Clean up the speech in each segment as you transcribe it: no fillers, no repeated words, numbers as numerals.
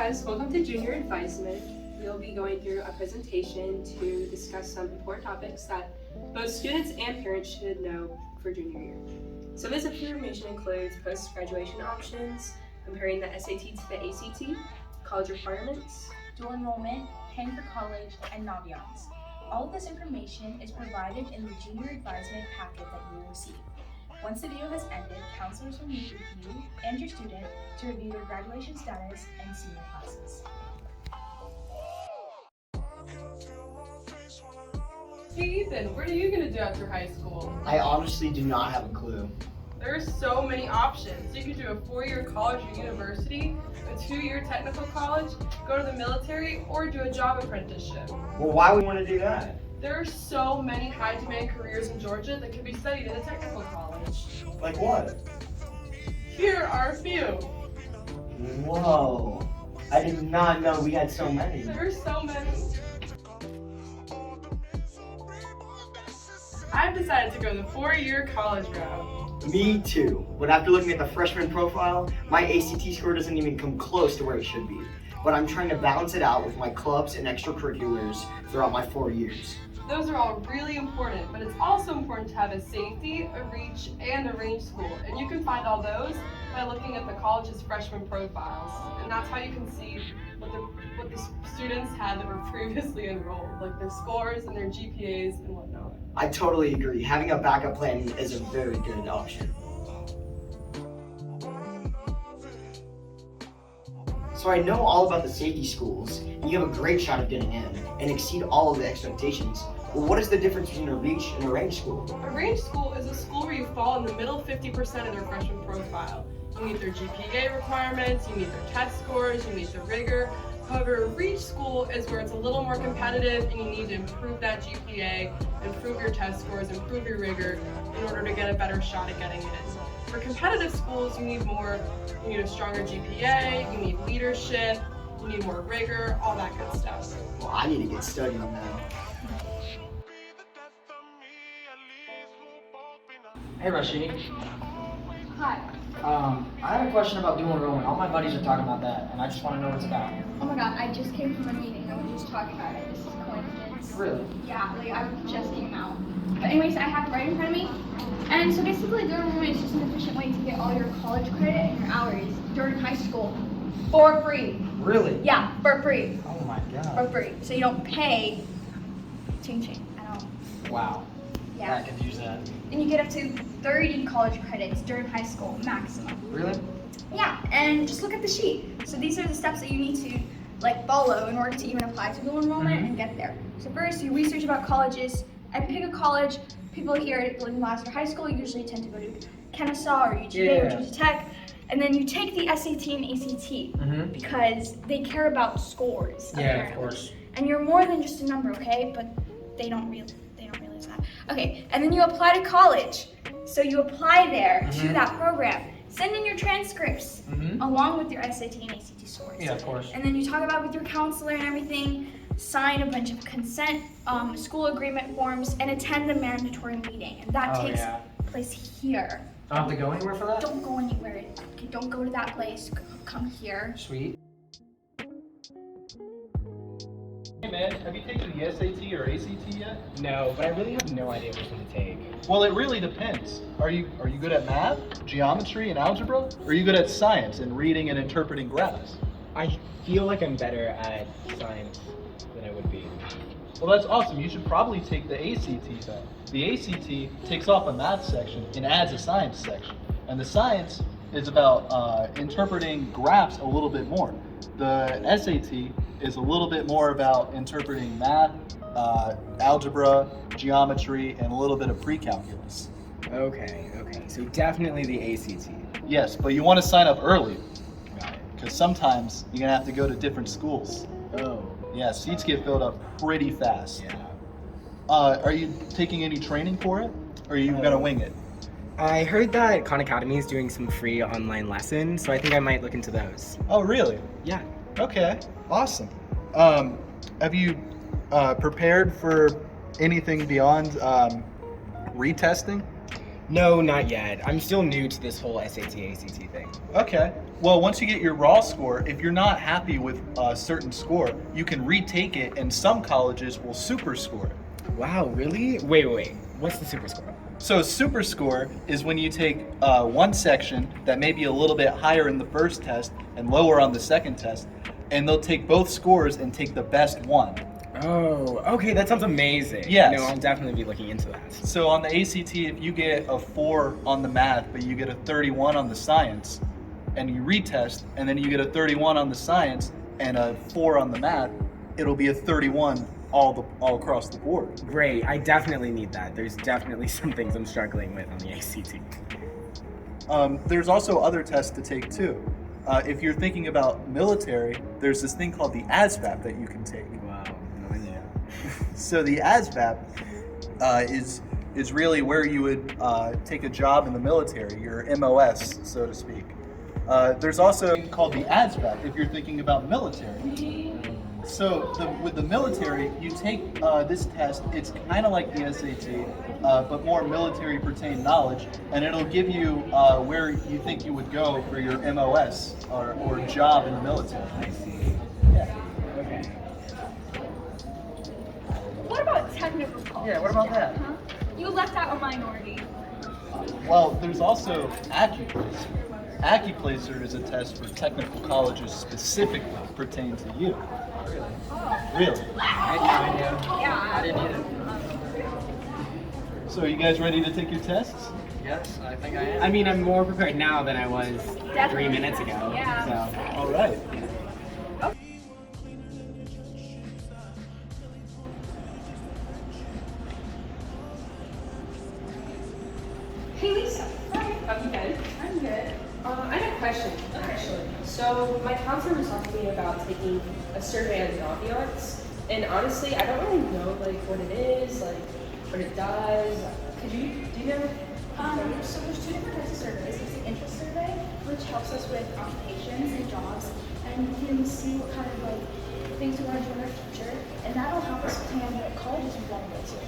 guys, welcome to Junior Advisement. We'll be going through a presentation to discuss some important topics that both students and parents should know for junior year. So this information includes post-graduation options, comparing the SAT to the ACT, college requirements, dual enrollment, paying for college, and naviance. All of this information is provided in the Junior Advisement packet that you will receive. Once the video has ended, counselors will meet with you and your student to review their graduation status and senior classes. Hey Ethan, what are you going to do after high school? I honestly do not have a clue. There are so many options. You could do a 4-year college or university, a 2-year technical college, go to the military, or do a job apprenticeship. Well, why would we want to do that? There are so many high-demand careers in Georgia that can be studied in a technical college. Like what? Here are a few. Whoa, I did not know we had so many. There are so many. I've decided to go the 4-year college route. Me too, but after looking at the freshman profile, my ACT score doesn't even come close to where it should be. But I'm trying to balance it out with my clubs and extracurriculars throughout my 4 years. Those are all really important, but it's also important to have a safety, a reach, and a range school. And you can find all those by looking at the college's freshman profiles. And that's how you can see what the students had that were previously enrolled, like their scores and their GPAs and whatnot. I totally agree. Having a backup plan is a very good option. So I know all about the safety schools, and you have a great shot of getting in and exceed all of the expectations. Well, what is the difference between a reach and a range school? A range school is a school where you fall in the middle 50% of their freshman profile. You meet their GPA requirements, you meet their test scores, you meet the rigor. However, a reach school is where it's a little more competitive and you need to improve that GPA, improve your test scores, improve your rigor in order to get a better shot at getting in. For competitive schools, you need a stronger GPA, you need leadership, you need more rigor, all that good stuff. Well, I need to get studying now. Hey Rashid. Hi. I have a question about dual enrollment. All my buddies are talking about that, and I just want to know what it's about. Oh my god, I just came from a meeting and we were just talking about it. This is a coincidence. Really? Yeah, I just came out. But anyways, I have it right in front of me. And so basically, dual enrollment is just an efficient way to get all your college credit and your hours during high school for free. Really? Yeah, for free. Oh my For god. free. So you don't pay ching at all. Wow. Yeah. I could use that. And you get up to 30 college credits during high school maximum. Really? Yeah, and just look at the sheet. So these are the steps that you need to follow in order to even apply to dual enrollment and get there. So first, you research about colleges. I pick a college. People here at Glasgow High School usually tend to go to Kennesaw or UGA or Georgia Tech. And then you take the SAT and ACT because they care about scores. Yeah, apparently. of course. And you're more than just a number, okay? But they don't realize that. Okay, and then you apply to college. So you apply there to that program. Send in your transcripts along with your SAT and ACT scores. Yeah, of course. And then you talk about with your counselor and everything, sign a bunch of consent, school agreement forms, and attend a mandatory meeting. And that takes place here. Don't have to go anywhere for that? Don't go anywhere. Okay, don't go to that place. Come here. Sweet. Hey man, have you taken the SAT or ACT yet? No, but I really have no idea which one to take. Well, it really depends. Are you good at math, geometry, and algebra? Or are you good at science and reading and interpreting graphs? I feel like I'm better at science than I would be. Well, that's awesome. You should probably take the ACT then. The ACT takes off a math section and adds a science section. And the science is about interpreting graphs a little bit more. The SAT is a little bit more about interpreting math, algebra, geometry, and a little bit of pre-calculus. Okay, so definitely the ACT. Yes, but you want to sign up early, Got it. because sometimes you're gonna have to go to different schools. Oh, Yeah, seats get filled up pretty fast. yeah. Are you taking any training for it, or are you gonna wing it? I heard that Khan Academy is doing some free online lessons, so I think I might look into those. Oh, really? Yeah. Okay, awesome. Have you prepared for anything beyond retesting? No, not yet. I'm still new to this whole SAT, ACT thing. Okay. Well, once you get your raw score, if you're not happy with a certain score, you can retake it, and some colleges will super score it. Wow, really? Wait. What's the super score? So super score is when you take one section that may be a little bit higher in the first test and lower on the second test, and they'll take both scores and take the best one. Oh, okay, that sounds amazing. Yes. No, I'll definitely be looking into that. So on the ACT, if you get a 4 on the math, but you get a 31 on the science, and you retest, and then you get a 31 on the science and a 4 on the math, it'll be a 31 all across the board. Great, I definitely need that. There's definitely some things I'm struggling with on the ACT. There's also other tests to take too. If you're thinking about military, there's this thing called the ASVAB that you can take. Wow, no idea. So the ASVAB is really where you would take a job in the military, your MOS, so to speak. There's also called the ASVAB if you're thinking about military. So with the military, you take this test. It's kind of like the SAT, but more military pertained knowledge, and it'll give you where you think you would go for your MOS or job in the military. I see. Yeah. Okay. What about technical college? Yeah, what about that? Huh? You left out a minority. Well, there's also AccuPlacer. AccuPlacer is a test for technical colleges specifically pertaining to you. Really? I had no idea. Yeah. I didn't either. So are you guys ready to take your tests? Yes, I think I am. I mean, I'm more prepared now than I was 3 minutes ago. Yeah. So. All right. Hey Lisa, hi, how have you been? I'm good. I have a question, actually. So my counselor was talking to me about taking a survey on ambiance, and honestly, I don't really know like what it is, like what it does. Do you know? So there's 2 different types of surveys. There's the interest survey, which helps us with occupations and jobs, and we can see what kind of like things we want to do in our future, and that'll help us plan what colleges we want to go to.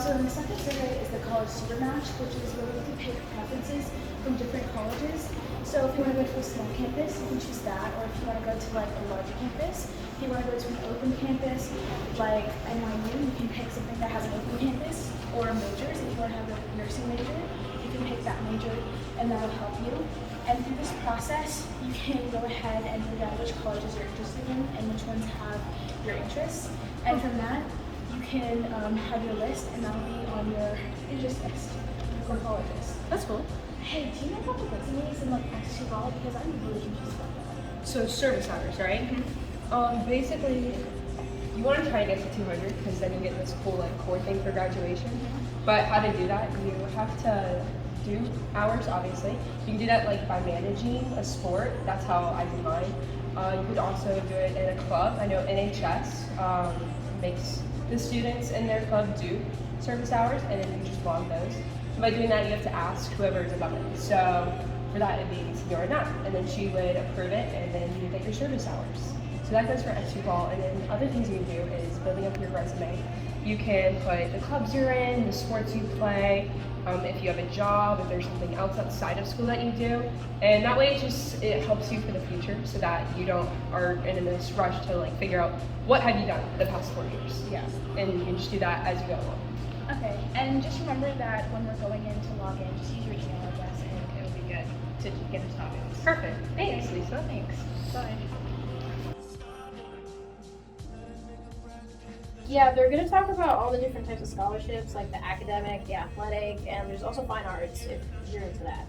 So then the second survey is the college super match, which is where we can pick preferences from different colleges. So if you want to go to a small campus, you can choose that, or if you want to go to like a larger campus, if you want to go to an open campus like NYU, you can pick something that has an open campus, or majors. If you want to have a nursing major, you can pick that major, and that'll help you. And through this process, you can go ahead and figure out which colleges you're interested in and which ones have your interests. And from that, you can have your list, and that'll be on your interest list for colleges. That's cool. Hey, do you know about the resumes and like basketball? Because I'm really confused about that. So service hours, right? Basically, you want to try to get to 200 because then you get this cool like core thing for graduation. But how to do that? You have to do hours, obviously. You can do that like by managing a sport. That's how I do mine. You could also do it in a club. I know NHS makes the students in their club do service hours, and then you just log those. And by doing that, you have to ask whoever is above it. So for that, it'd be Senora Nat, and then she would approve it, and then you get your service hours. So that goes for SU ball, and then other things you can do is building up your resume. You can put the clubs you're in, the sports you play, if you have a job, if there's something else outside of school that you do, and that way it helps you for the future, so that you aren't in this rush to like figure out what have you done the past 4 years. Yeah. And you can just do that as you go along. Okay, and just remember that when we're going in to log in, just use your email address and it'll be good to get us topics. Perfect. Thanks, Lisa. Thanks. Bye. Yeah, they're going to talk about all the different types of scholarships, like the academic, the athletic, and there's also fine arts if you're into that.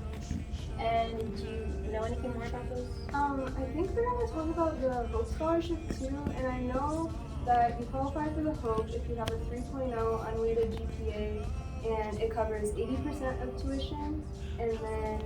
And do you know anything more about those? I think they're going to talk about the Hope Scholarship too, and I know that you qualify for the Hope if you have a 3.0 unweighted GPA, and it covers 80% of tuition. And then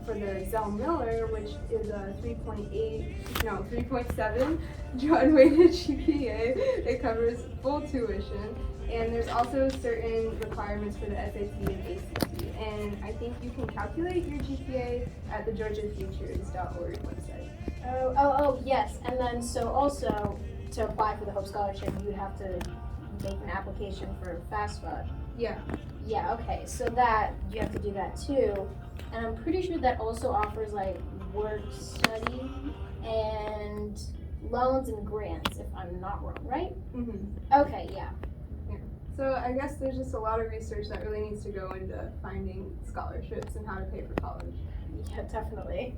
for the Zell Miller, which is a 3.7 unweighted GPA, it covers full tuition. And there's also certain requirements for the SAT and ACT. And I think you can calculate your GPA at the georgiafutures.org website. Oh, yes. And then so also to apply for the Hope Scholarship, you would have to make an application for FAFSA, Yeah. Yeah, okay, so that, you have to do that too. And I'm pretty sure that also offers like work study and loans and grants, if I'm not wrong, right? Okay, yeah. So I guess there's just a lot of research that really needs to go into finding scholarships and how to pay for college. Yeah, definitely.